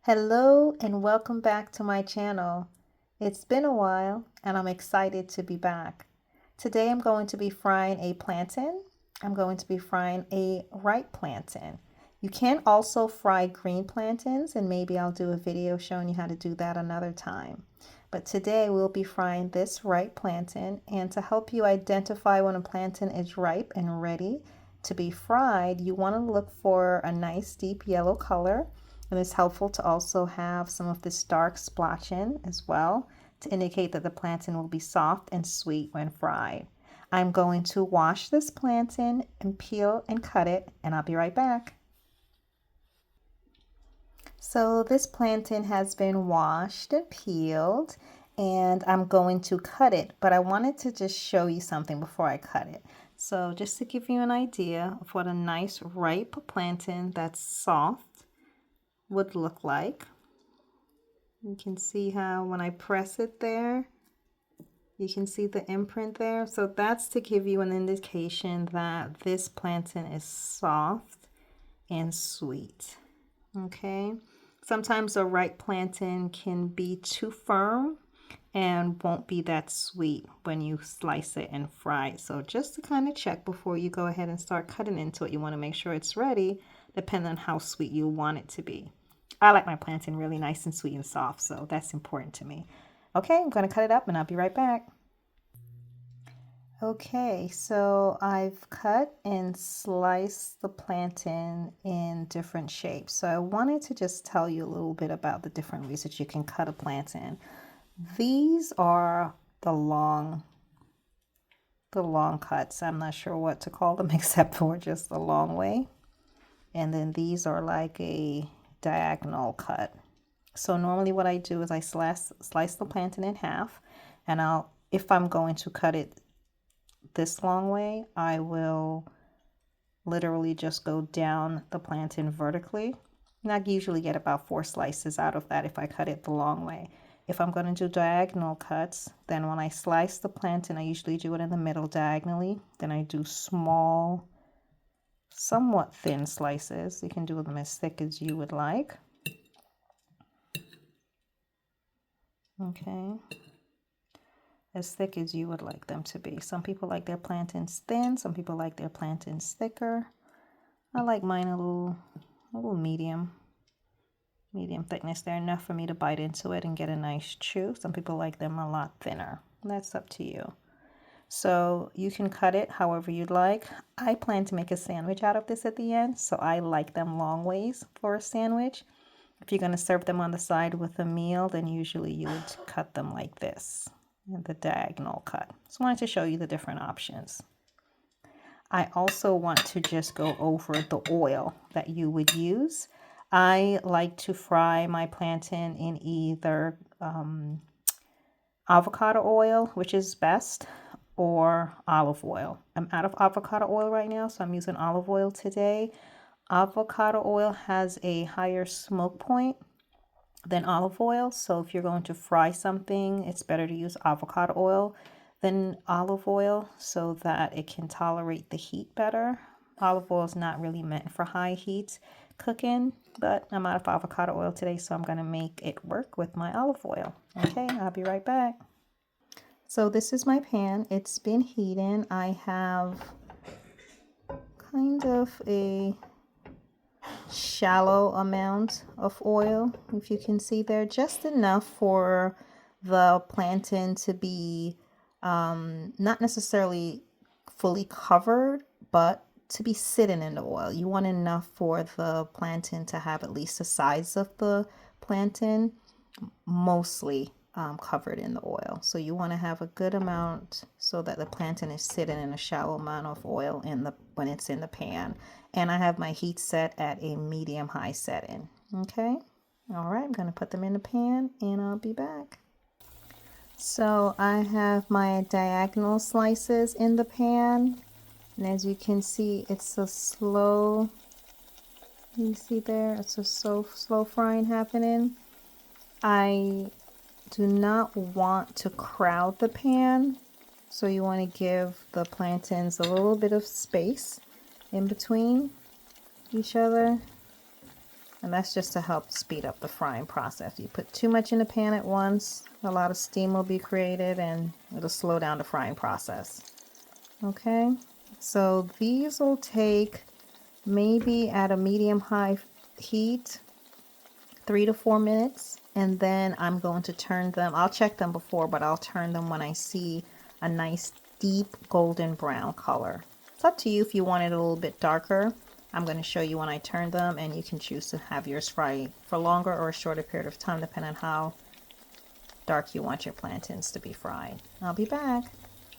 Hello and welcome back to my channel. It's been a while and I'm excited to be back. Today I'm going to be frying a plantain. I'm going to be frying a ripe plantain. You can also fry green plantains, and maybe I'll do a video showing you how to do that another time. But today we'll be frying this ripe plantain, and to help you identify when a plantain is ripe and ready to be fried, you want to look for a nice deep yellow color. And it's helpful to also have some of this dark splotching as well to indicate that the plantain will be soft and sweet when fried. I'm going to wash this plantain and peel and cut it, and I'll be right back. So this plantain has been washed and peeled, and I'm going to cut it, but I wanted to just show you something before I cut it. So just to give you an idea of what a nice ripe plantain that's soft would look like. You can see how when I press it there, you can see the imprint there. So that's to give you an indication that this plantain is soft and sweet. Okay. Sometimes a ripe plantain can be too firm and won't be that sweet when you slice it and fry it. So just to kind of check before you go ahead and start cutting into it, you want to make sure it's ready, depending on how sweet you want it to be. I like my plantain really nice and sweet and soft, so that's important to me. Okay, I'm going to cut it up and I'll be right back. Okay, so I've cut and sliced the plantain in different shapes. So I wanted to just tell you a little bit about the different ways that you can cut a plantain. These are the long cuts. I'm not sure what to call them except for just the long way. And then these are like a diagonal cut. So normally what I do is I slice the plantain in half, and if I'm going to cut it this long way, I will literally just go down the plantain vertically. And I usually get about 4 slices out of that if I cut it the long way. If I'm going to do diagonal cuts, then when I slice the plantain, I usually do it in the middle diagonally. Then I do small, somewhat thin slices. You can do them as thick as you would like. Okay, as thick as you would like them to be. Some people like their plantains thin, some people like their plantains thicker. I like mine a little medium thickness. They're enough for me to bite into it and get a nice chew. Some people like them a lot thinner. That's up to you. So you can cut it however you'd like. I plan to make a sandwich out of this at the end, so I like them long ways for a sandwich. If you're going to serve them on the side with a meal, then usually you would cut them like this, in the diagonal cut. Just wanted to show you the different options. I also want to just go over the oil that you would use. I like to fry my plantain in either avocado oil, which is best, or olive oil. I'm out of avocado oil right now, so I'm using olive oil today. Avocado oil has a higher smoke point than olive oil, so if you're going to fry something, it's better to use avocado oil than olive oil so that it can tolerate the heat better. Olive oil is not really meant for high heat cooking, but I'm out of avocado oil today, so I'm going to make it work with my olive oil. Okay, I'll be right back. So this is my pan. It's been heating. I have kind of a shallow amount of oil, if you can see there, just enough for the plantain to be not necessarily fully covered, but to be sitting in the oil. You want enough for the plantain to have at least the size of the plantain mostly covered in the oil. So you want to have a good amount so that the plantain is sitting in a shallow amount of oil when it's in the pan. And I have my heat set at a medium-high setting. Okay. All right. I'm going to put them in the pan and I'll be back. So I have my diagonal slices in the pan. And as you can see, it's a slow, you see there, it's a slow frying happening. I do not want to crowd the pan, so you want to give the plantains a little bit of space in between each other. And that's just to help speed up the frying process. If you put too much in the pan at once, a lot of steam will be created and it'll slow down the frying process. Okay, so these will take maybe at a medium-high heat 3 to 4 minutes, and then I'm going to turn them. I'll check them before, but I'll turn them when I see a nice deep golden brown color. It's up to you if you want it a little bit darker. I'm going to show you when I turn them, and you can choose to have yours fry for longer or a shorter period of time depending on how dark you want your plantains to be fried. I'll be back.